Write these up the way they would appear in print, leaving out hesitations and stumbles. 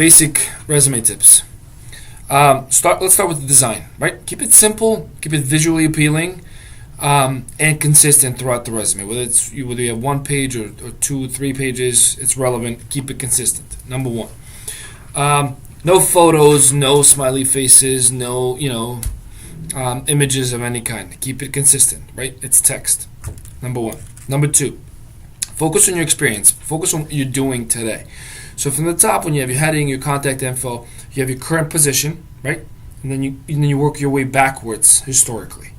basic resume tips. Let's start with the design, right? Keep it simple, keep it visually appealing, and consistent throughout the resume. Whether you have 1 page or 2, 3 pages, it's relevant. Keep it consistent. Number one. No photos, no smiley faces, no images of any kind. Keep it consistent, right? It's text. Number one. Number two. Focus on your experience. Focus on what you're doing today. So from the top, when you have your heading, your contact info, you have your current position, right? And then you work your way backwards historically.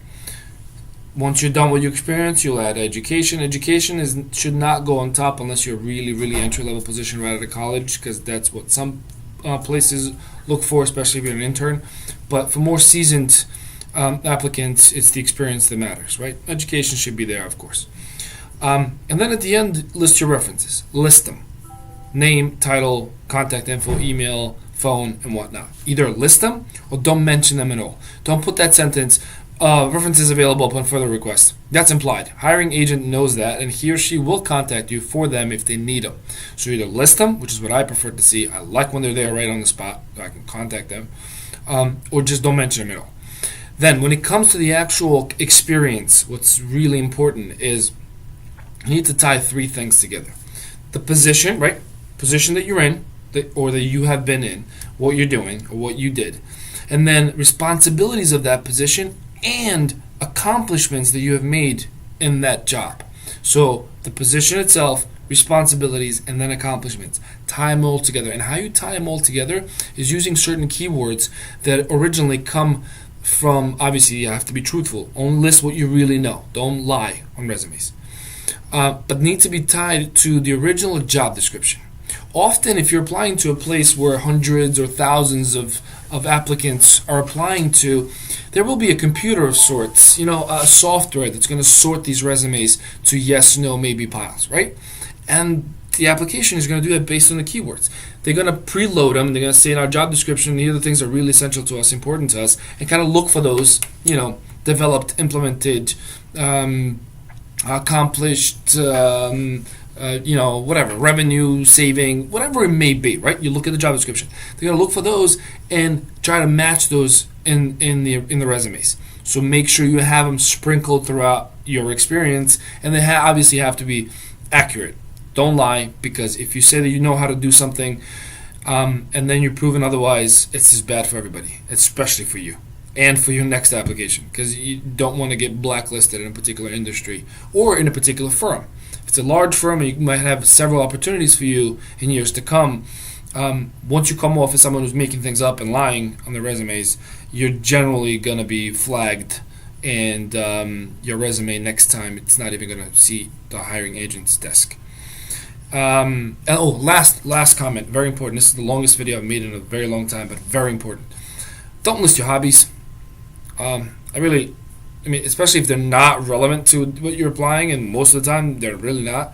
Once you're done with your experience, you'll add education. Education should not go on top unless you're really, really entry-level position right out of college, because that's what some places look for, especially if you're an intern. But for more seasoned applicants, it's the experience that matters, right? Education should be there, of course. And then at the end, list your references. List them. Name, title, contact info, email, phone, and whatnot. Either list them or don't mention them at all. Don't put that sentence, references available upon further request. That's implied. Hiring agent knows that, and he or she will contact you for them if they need them. So either list them, which is what I prefer to see. I like when they're there right on the spot, so I can contact them, or just don't mention them at all. Then when it comes to the actual experience, what's really important is you need to tie 3 things together. The position, right? Position that you're in, or that you have been in, what you're doing, or what you did. And then responsibilities of that position and accomplishments that you have made in that job. So the position itself, responsibilities, and then accomplishments. Tie them all together. And how you tie them all together is using certain keywords that originally come from, obviously you have to be truthful. Only list what you really know. Don't lie on resumes. But need to be tied to the original job description. Often if you're applying to a place where hundreds or thousands of applicants are applying to, there will be a computer of sorts, a software that's going to sort these resumes to yes, no, maybe piles, right? And the application is going to do that based on the keywords. They're going to preload them. They're going to say in our job description, here are the things that are really essential to us, important to us, and kind of look for those, developed, implemented, accomplished, whatever, revenue saving, whatever it may be, right? You look at the job description. They're going to look for those and try to match those in the resumes. So make sure you have them sprinkled throughout your experience, and they obviously have to be accurate. Don't lie, because if you say that you know how to do something and then you're proven otherwise, it's just bad for everybody, especially for you and for your next application, because you don't want to get blacklisted in a particular industry or in a particular firm. If it's a large firm and you might have several opportunities for you in years to come, once you come off as someone who's making things up and lying on their resumes, you're generally going to be flagged, and your resume next time, it's not even going to see the hiring agent's desk. Last comment, very important. This is the longest video I've made in a very long time, but very important. Don't list your hobbies. Especially if they're not relevant to what you're applying, and most of the time they're really not.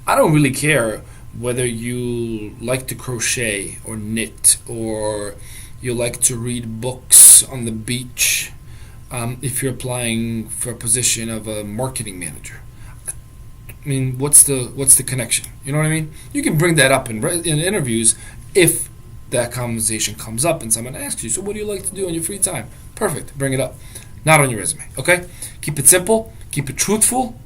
I don't really care whether you like to crochet or knit, or you like to read books on the beach, if you're applying for a position of a marketing manager. What's the connection? You know what I mean? You can bring that up in interviews if that conversation comes up and someone asks you, so what do you like to do in your free time? Perfect, bring it up. Not on your resume, okay? Keep it simple, keep it truthful,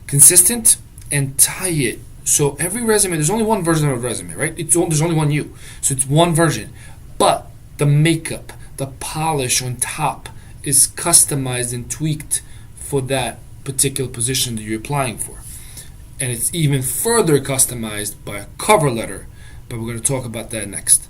consistent, and tie it. So every resume, there's only one version of a resume, right? There's only one you. So it's one version. But the makeup, the polish on top is customized and tweaked for that particular position that you're applying for. And it's even further customized by a cover letter, but we're going to talk about that next.